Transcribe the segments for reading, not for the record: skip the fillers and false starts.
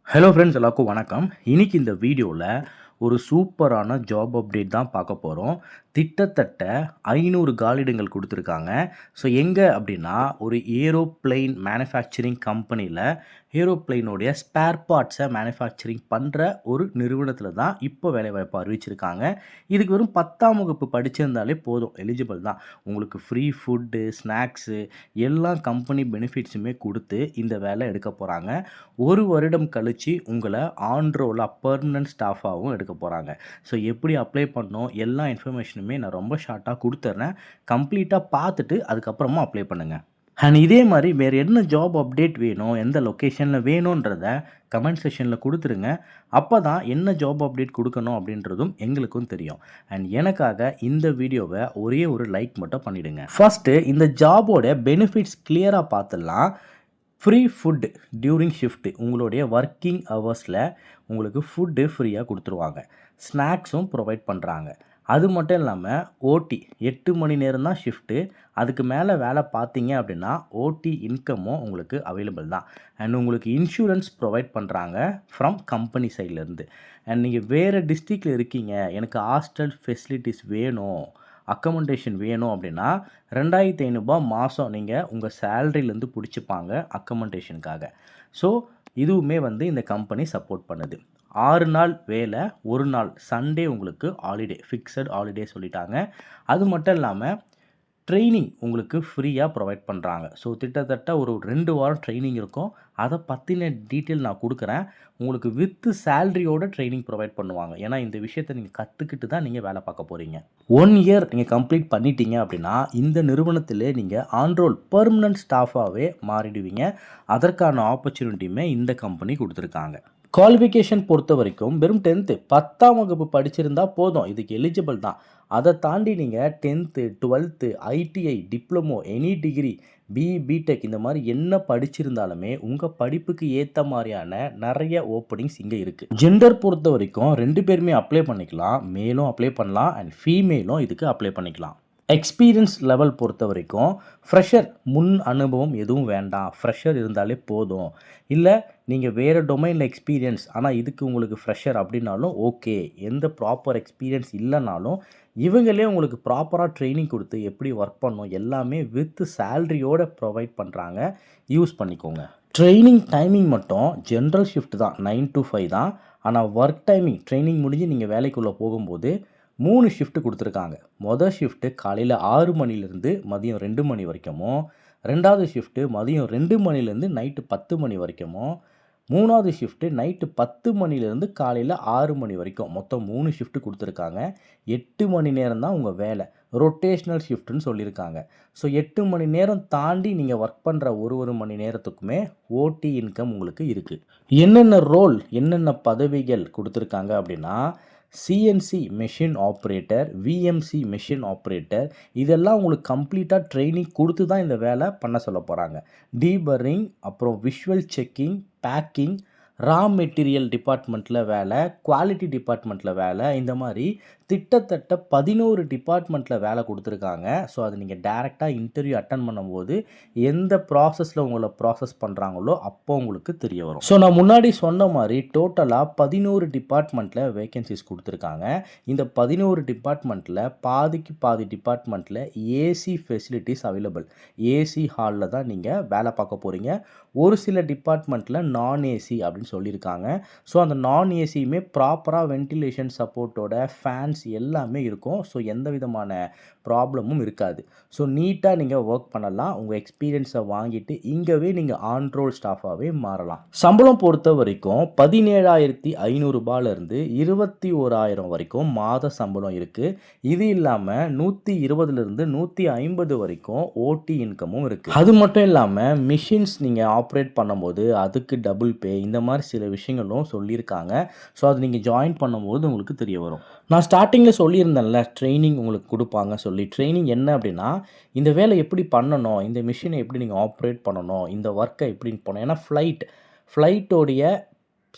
Hello friends எல்லாருக்கும் வணக்கம். இன்னைக்கு இந்த வீடியோவில் ஒரு சூப்பரான ஜாப் அப்டேட் தான் பார்க்க போகிறோம். கிட்டத்தட்ட 500 காலியிடங்கள் கொடுத்துருக்காங்க. ஸோ எங்கே அப்படின்னா ஒரு ஏரோப்ளேன் மேனுஃபேக்சரிங் கம்பெனியில் ஏரோப்ளேனோடைய ஸ்பேர் பார்ட்ஸை மேனுஃபேக்சரிங் பண்ணுற ஒரு நிறுவனத்தில் தான் இப்போ வேலைவாய்ப்பு அறிவிச்சிருக்காங்க. இதுக்கு வெறும் 10ஆம் வகுப்பு படிச்சிருந்தாலே போதும், எலிஜிபிள் தான். உங்களுக்கு ஃப்ரீ ஃபுட்டு, ஸ்நாக்ஸு எல்லா கம்பெனி பெனிஃபிட்ஸுமே கொடுத்து இந்த வேலை எடுக்க போகிறாங்க. ஒரு வருடம் கழிச்சு உங்களை ஆன் ரோலாக பெர்மனன்ட் ஸ்டாஃபாகவும் எடுக்க போகிறாங்க. ஸோ எப்படி அப்ளை பண்ணணும் எல்லா இன்ஃபர்மேஷனுமே நான் ரொம்ப ஷார்ட்டாக கொடுத்துட்றேன். கம்ப்ளீட்டாக பார்த்துட்டு அதுக்கப்புறமா அப்ளை பண்ணுங்கள். அண்ட் இதே மாதிரி வேறு என்ன ஜாப் அப்டேட் வேணும், எந்த லொக்கேஷனில் வேணுன்றத கமெண்ட் செக்ஷனில் கொடுத்துருங்க. அப்போ தான் என்ன ஜாப் அப்டேட் கொடுக்கணும் அப்படின்றதும் எங்களுக்கும் தெரியும். அண்ட் எனக்காக இந்த வீடியோவை ஒரே ஒரு லைக் மட்டும் பண்ணிவிடுங்க. ஃபஸ்ட்டு இந்த ஜாபோட பெனிஃபிட்ஸ் கிளியராக பார்த்துடலாம். ஃப்ரீ ஃபுட் டியூரிங் ஷிஃப்ட்டு, உங்களுடைய ஒர்க்கிங் ஹவர்ஸில் உங்களுக்கு ஃபுட்டு ஃப்ரீயாக கொடுத்துருவாங்க. ஸ்நாக்ஸும் ப்ரொவைட் பண்ணுறாங்க. அது மட்டும் இல்லாமல் ஓடி 8 மணி நேரம் தான் ஷிஃப்ட்டு. அதுக்கு மேலே வேலை பார்த்தீங்க அப்படின்னா ஓடி இன்கமும் உங்களுக்கு அவைலபிள் தான். அண்ட் உங்களுக்கு இன்சூரன்ஸ் ப்ரொவைட் பண்ணுறாங்க ஃப்ரம் கம்பெனி சைட்லேருந்து. அண்ட் நீங்கள் வேறு டிஸ்ட்ரிக்டில் இருக்கீங்க, எனக்கு ஹாஸ்டல் ஃபெசிலிட்டிஸ் வேணும், அக்கமண்டேஷன் வேணும் அப்படின்னா 2500 மாதம் நீங்கள் உங்கள் சேலரியிலேருந்து பிடிச்சிப்பாங்க அக்கமண்டேஷனுக்காக. ஸோ இதுவுமே இந்த கம்பெனி சப்போர்ட் பண்ணுது. 6 நாள் வேலை, 1 நாள் சண்டே உங்களுக்கு ஹாலிடே, ஃபிக்ஸட் ஹாலிடே சொல்லிட்டாங்க. அது மட்டும் இல்லாமல் ட்ரெயினிங் உங்களுக்கு ஃப்ரீயாக ப்ரொவைட் பண்ணுறாங்க. ஸோ கிட்டத்தட்ட ஒரு 2 வாரம் ட்ரெயினிங் இருக்கும். அதை பற்றின டீட்டெயில் நான் கொடுக்குறேன். உங்களுக்கு வித்து சேலரியோட ட்ரெயினிங் ப்ரொவைட் பண்ணுவாங்க. ஏன்னா இந்த விஷயத்தை நீங்கள் கற்றுக்கிட்டு தான் நீங்கள் வேலை பார்க்க போகிறீங்க. 1 இயர் நீங்கள் கம்ப்ளீட் பண்ணிட்டீங்க அப்படின்னா இந்த நிறுவனத்திலே நீங்கள் ஆன்ரோல் பெர்மனன்ட் ஸ்டாஃபாகவே மாறிடுவீங்க. அதற்கான ஆப்பர்ச்சுனிட்டியுமே இந்த கம்பெனி கொடுத்துருக்காங்க. குவாலிஃபிகேஷன் பொறுத்த வரைக்கும் வெறும் 10th 10ஆம் வகுப்பு படிச்சிருந்தா போதும், இதுக்கு எலிஜிபிள் தான். அதை தாண்டி நீங்கள் 10th 12th ITI diploma any degree BE BTech இந்த மாதிரி என்ன படிச்சிருந்தாலுமே உங்கள் படிப்புக்கு ஏற்ற மாதிரியான நிறைய ஓப்பனிங்ஸ் இங்கே இருக்குது. ஜெண்டர் பொறுத்த வரைக்கும் 2 பேருமே அப்ளை பண்ணிக்கலாம். மேலும் அப்ளை பண்ணலாம் அண்ட் ஃபீமேலும் இதுக்கு அப்ளை பண்ணிக்கலாம். எக்ஸ்பீரியன்ஸ் லெவல் பொறுத்த வரைக்கும் ஃப்ரெஷர், முன் அனுபவம் எதுவும் வேண்டாம், ஃப்ரெஷர் இருந்தாலே போதும். இல்லை நீங்கள் வேறு டொமைனில் எக்ஸ்பீரியன்ஸ் ஆனால் இதுக்கு உங்களுக்கு ஃப்ரெஷர் அப்படின்னாலும் ஓகே. எந்த ப்ராப்பர் எக்ஸ்பீரியன்ஸ் இல்லைனாலும் இவங்களே உங்களுக்கு ப்ராப்பராக ட்ரைனிங் கொடுத்து எப்படி ஒர்க் பண்ணணும் எல்லாமே வித் சேலரியோடு ப்ரொவைட் பண்ணுறாங்க. யூஸ் பண்ணிக்கோங்க. ட்ரைனிங் டைமிங் மட்டும் ஜென்ரல் ஷிஃப்ட் தான், 9 to 5 தான். ஆனால் ஒர்க் டைமிங் ட்ரைனிங் முடிஞ்சு நீங்கள் வேலைக்குள்ளே போகும்போது 3 ஷிஃப்ட்டு கொடுத்துருக்காங்க. மொதல் ஷிஃப்ட்டு காலையில் 6 மணிலேருந்து மதியம் 2 மணி வரைக்கும், 2வது ஷிஃப்ட்டு மதியம் 2 மணிலேருந்து நைட்டு 10 மணி வரைக்கும், 3வது ஷிஃப்ட்டு நைட்டு 10 மணிலேருந்து காலையில் 6 மணி வரைக்கும். மொத்தம் 3 ஷிஃப்ட்டு கொடுத்துருக்காங்க. 8 மணி நேரம் தான் உங்கள் வேலை. ரொட்டேஷ்னல் ஷிஃப்ட்டுன்னு சொல்லியிருக்காங்க. ஸோ 8 மணி நேரம் தாண்டி நீங்கள் ஒர்க் பண்ணுற ஒரு மணி நேரத்துக்குமே ஓடி இன்கம் உங்களுக்கு இருக்குது. என்னென்ன ரோல், என்னென்ன பதவிகள் கொடுத்துருக்காங்க அப்படின்னா CNC machine operator, VMC machine operator, இதெல்லாம் உங்களுக்கு கம்ப்ளீட்டாக ட்ரைனிங் கொடுத்து தான் இந்த வேலை பண்ண சொல்ல போகிறாங்க. டீபரிங், அப்புறம் visual checking, packing, raw material டிபார்ட்மெண்ட்டில் வேலை, குவாலிட்டி டிபார்ட்மெண்ட்டில் வேலை, இந்த மாதிரி கிட்டத்தட்ட 11 டிபார்ட்மெண்ட்டில் வேலை கொடுத்துருக்காங்க. ஸோ அது நீங்கள் டேரெக்டாக இன்டர்வியூ அட்டன் பண்ணும்போது எந்த ப்ராசஸில் உங்களை ப்ராசஸ் பண்ணுறாங்களோ அப்போ உங்களுக்கு தெரிய வரும். ஸோ நான் முன்னாடி சொன்ன மாதிரி டோட்டலாக 11 டிபார்ட்மெண்ட்டில் வேகன்சிஸ் கொடுத்துருக்காங்க. இந்த 11 டிபார்ட்மெண்ட்டில் பாதிக்கு பாதி டிபார்ட்மெண்ட்டில் ஏசி ஃபெசிலிட்டிஸ் அவைலபிள். ஏசி ஹாலில் தான் நீங்கள் வேலை பார்க்க போகிறீங்க. ஒரு சில டிபார்ட்மெண்ட்டில் நான் ஏசி அப்படின்னு சொல்லியிருக்காங்க. ஸோ அந்த நான் ஏசியுமே ப்ராப்பராக வென்டிலேஷன் சப்போர்ட்டோட ஃபேன்ஸ் எல்லாமே இருக்கும். ஸோ எந்த விதமான ப்ராப்ளமும் இருக்காது. ஸோ நீட்டாக நீங்கள் ஒர்க் பண்ணலாம். உங்கள் எக்ஸ்பீரியன்ஸை வாங்கிட்டு இங்கேவே நீங்கள் ஆன் ரோல் ஸ்டாஃபாகவே மாறலாம். சம்பளம் பொறுத்த வரைக்கும் 17,500 ரூபாயிலிருந்து 21,000 வரைக்கும் மாத சம்பளம் இருக்குது. இது இல்லாமல் 120லிருந்து 150 வரைக்கும் ஓடி இன்கமும் இருக்குது. அது மட்டும் இல்லாமல் மிஷின்ஸ் நீங்கள் ஆப்ரேட் பண்ணும்போது அதுக்கு டபுள் பே, இந்த மாதிரி சில விஷயங்களும் சொல்லியிருக்காங்க. ஸோ அது நீங்கள் ஜாயின் பண்ணும்போது உங்களுக்கு தெரிய வரும். நான் ஸ்டார்டிங்கில் சொல்லியிருந்தேன்ல ட்ரைனிங் உங்களுக்கு கொடுப்பாங்க சொல்லி. ட்ரைனிங் என்ன அப்படின்னா இந்த வேலை எப்படி பண்ணணும், இந்த மிஷினை எப்படி நீங்கள் ஆப்ரேட் பண்ணணும், இந்த ஒர்க்கை எப்படி பண்ணணும். ஏன்னா ஃப்ளைட்டோடைய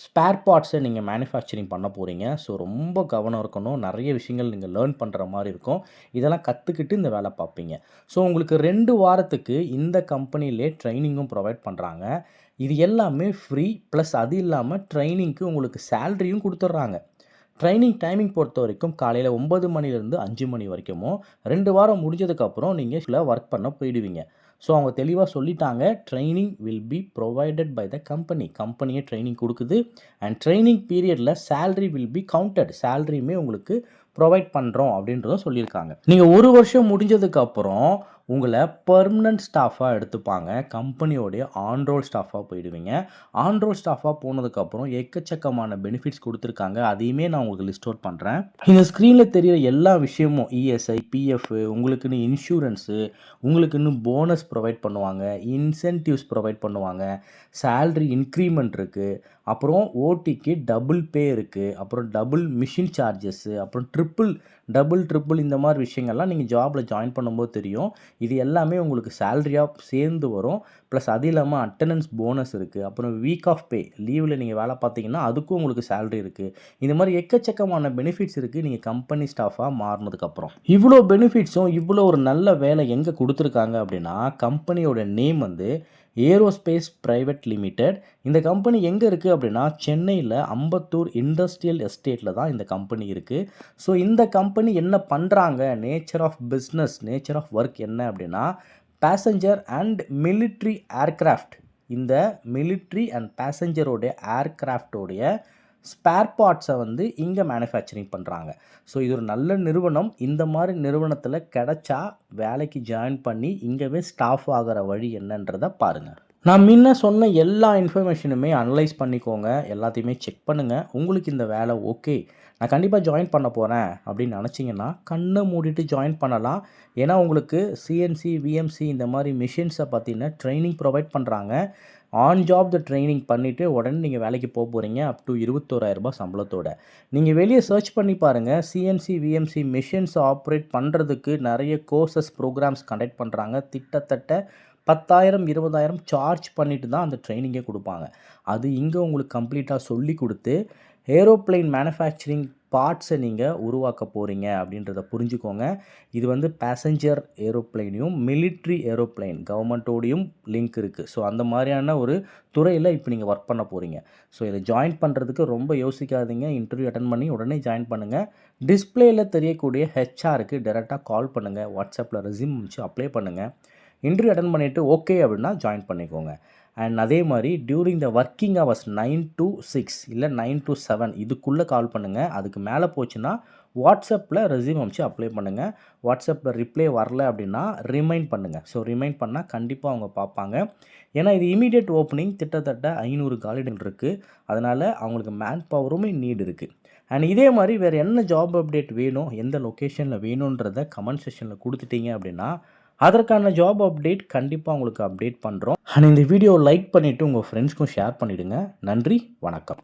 ஸ்பேர் பார்ட்ஸை நீங்கள் மேனுஃபேக்சரிங் பண்ண போகிறீங்க. ஸோ ரொம்ப கவனம் இருக்கணும். நிறைய விஷயங்கள் நீங்கள் லேர்ன் பண்ணுற மாதிரி இருக்கும். இதெல்லாம் கற்றுக்கிட்டு இந்த வேலை பார்ப்பீங்க. ஸோ உங்களுக்கு 2 வாரத்துக்கு இந்த கம்பெனிலே ட்ரைனிங்கும் ப்ரொவைட் பண்ணுறாங்க. இது எல்லாமே ஃப்ரீ. ப்ளஸ் அது இல்லாமல் ட்ரைனிங்க்கு உங்களுக்கு சேலரியும் கொடுத்துட்றாங்க. ட்ரைனிங் டைமிங் பொறுத்த வரைக்கும் காலையில் 9 மணிலேருந்து 5 மணி வரைக்கும் 2 வாரம் முடிஞ்சதுக்கப்புறம் நீங்கள் ஒர்க் பண்ண போயிடுவீங்க. ஸோ அவங்க தெளிவாக சொல்லிட்டாங்க, training will be provided by the கம்பெனியே ட்ரைனிங் கொடுக்குது. அண்ட் ட்ரைனிங் பீரியடில் சேலரி வில் பி கவுண்டட். சேலரியுமே உங்களுக்கு ப்ரொவைட் பண்ணுறோம் அப்படின்றத சொல்லியிருக்காங்க. நீங்கள் 1 வருஷம் முடிஞ்சதுக்கப்புறம் உங்களை பெர்மனன்ட் ஸ்டாஃபாக எடுத்துப்பாங்க. கம்பெனியோடைய ஆன்ரோல் ஸ்டாஃபாக போயிடுவீங்க. ஆன்ரோல் ஸ்டாஃபாக போனதுக்கப்புறம் எக்கச்சக்கமான பெனிஃபிட்ஸ் கொடுத்துருக்காங்க. அதையுமே நான் உங்களுக்கு லிஸ்ட் அவுட் பண்ணுறேன். இந்த ஸ்க்ரீனில் தெரிகிற எல்லா விஷயமும் இஎஸ்ஐ, பிஎஃப், உங்களுக்குன்னு இன்சூரன்ஸு, உங்களுக்குன்னு போனஸ் ப்ரொவைட் பண்ணுவாங்க, இன்சென்டிவ்ஸ் ப்ரொவைட் பண்ணுவாங்க, சேல்ரி இன்க்ரீமெண்ட் இருக்குது, அப்புறம் ஓடிக்கு டபுள் பே இருக்குது, அப்புறம் டபுள் மிஷின் சார்ஜஸ்ஸு, அப்புறம் ட்ரிபிள் இந்த மாதிரி விஷயங்கள்லாம் நீங்கள் ஜாபில் ஜாயின் பண்ணும்போது தெரியும். இது எல்லாமே உங்களுக்கு சேலரியாக சேர்ந்து வரும். ப்ளஸ் அது இல்லாமல் அட்டெண்டன்ஸ் போனஸ் இருக்குது. அப்புறம் வீக் ஆஃப் பே, லீவில் நீங்கள் வேலை பார்த்தீங்கன்னா அதுக்கும் உங்களுக்கு சேலரி இருக்குது. இந்த மாதிரி எக்கச்சக்கமான பெனிஃபிட்ஸ் இருக்குது நீங்கள் கம்பெனி ஸ்டாஃபாக மாறினதுக்கப்புறம். இவ்வளோ பெனிஃபிட்ஸும் இவ்வளோ ஒரு நல்ல வேலை எங்கே கொடுத்துருக்காங்க அப்படின்னா, கம்பெனியோட நேம் வந்து ஏரோஸ்பேஸ் பிரைவேட் லிமிடெட். இந்த கம்பெனி எங்கே இருக்குது அப்படின்னா, சென்னையில் அம்பத்தூர் இண்டஸ்ட்ரியல் எஸ்டேட்டில் தான் இந்த கம்பெனி இருக்குது. ஸோ இந்த கம்பெனி என்ன பண்ணுறாங்க, nature of business, nature of work என்ன அப்படின்னா, பேசஞ்சர் அண்ட் மிலிட்ரி ஏர்க்ராஃப்ட், இந்த மிலிட்ரி அண்ட் பேசஞ்சரோடைய ஏர்க்ராஃப்டோடைய ஸ்பேர் பார்ட்ஸை வந்து இங்கே மேனுஃபேக்சரிங் பண்ணுறாங்க. ஸோ இது ஒரு நல்ல நிறுவனம். இந்த மாதிரி நிறுவனத்தில் கிடைச்சா வேலைக்கு ஜாயின் பண்ணி இங்கேவே ஸ்டாஃப் ஆகிற வழி என்னன்றதை பாருங்கள். நான் முன்ன சொன்ன எல்லா இன்ஃபர்மேஷனுமே அனலைஸ் பண்ணிக்கோங்க, எல்லாத்தையுமே செக் பண்ணுங்கள். உங்களுக்கு இந்த வேலை ஓகே, நான் கண்டிப்பாக ஜாயின் பண்ண போகிறேன் அப்படின்னு நினச்சிங்கன்னா கண்ணை மூடிட்டு ஜாயின் பண்ணலாம். ஏன்னா உங்களுக்கு சிஎன்சி, விஎம்சி இந்த மாதிரி மிஷின்ஸை பற்றின ட்ரைனிங் ப்ரொவைட் பண்ணுறாங்க. ஆன் ஜாப் த ட்ரைனிங் பண்ணிவிட்டு உடனே நீங்கள் வேலைக்கு போக போகிறீங்க. Up to 21,000 சம்பளத்தோட. நீங்கள் வெளியே சர்ச் பண்ணி பாருங்கள், சிஎன்சி, விஎம்சி மிஷின்ஸ் ஆப்ரேட் பண்ணுறதுக்கு நிறைய கோர்சஸ், ப்ரோக்ராம்ஸ் கண்டக்ட் பண்ணுறாங்க. கிட்டத்தட்ட 10,000 20,000 சார்ஜ் பண்ணிட்டு தான் அந்த ட்ரைனிங்கே கொடுப்பாங்க. அது இங்கே உங்களுக்கு கம்ப்ளீட்டாக சொல்லி கொடுத்து ஏரோப்ளைன் மேனுஃபேக்சரிங் பார்ட்ஸை நீங்கள் உருவாக்க போகிறீங்க அப்படின்றத புரிஞ்சுக்கோங்க. இது வந்து பேசஞ்சர் ஏரோப்ளைனையும் மிலிட்ரி ஏரோப்ளைன் கவர்மெண்ட்டோடையும் லிங்க் இருக்குது. ஸோ அந்த மாதிரியான ஒரு துறையில் இப்போ நீங்கள் ஒர்க் பண்ண போகிறீங்க. ஸோ இதை ஜாயின் பண்ணுறதுக்கு ரொம்ப யோசிக்காதீங்க. இன்டர்வியூ அட்டன் பண்ணி உடனே ஜாயின் பண்ணுங்கள். டிஸ்பிளேயில் தெரியக்கூடிய ஹெச்ஆருக்கு டைரெக்டாக கால் பண்ணுங்கள். வாட்ஸ்அப்பில் ரெஸ்யூம் வச்சு அப்ளை பண்ணுங்கள். இன்டர்வியூ அட்டன் பண்ணிவிட்டு ஓகே அப்படின்னா ஜாயின் பண்ணிக்கோங்க. அண்ட் அதே மாதிரி during the working hours 9 to 6 இல்லை 9 to 7 இதுக்குள்ளே கால் பண்ணுங்கள். அதுக்கு மேலே போச்சுன்னா வாட்ஸ்அப்பில் ரெஸ்யூம் அமைச்சு அப்ளை பண்ணுங்கள். வாட்ஸ்அப்பில் ரிப்ளை வரல அப்படின்னா ரிமைண்ட் பண்ணுங்கள். ஸோ ரிமைண்ட் பண்ணால் கண்டிப்பாக அவங்க பார்ப்பாங்க. ஏன்னா இது இமீடியட் ஓப்பனிங், கிட்டத்தட்ட 500 காலிடங்கள் இருக்குது. அதனால் அவங்களுக்கு மேன் பவருமே நீட் இருக்குது. அண்ட் இதே மாதிரி வேறு என்ன ஜாப் அப்டேட் வேணும், எந்த லொக்கேஷனில் வேணுன்றதை கமெண்ட் செக்ஷனில் கொடுத்துட்டீங்க அப்படின்னா அதற்கான ஜாப் அப்டேட் கண்டிப்பாக உங்களுக்கு அப்டேட் பண்ணுறோம். அண்ட் இந்த வீடியோ லைக் பண்ணிவிட்டு உங்கள் ஃப்ரெண்ட்ஸ்க்கும் ஷேர் பண்ணிவிடுங்க. நன்றி, வணக்கம்.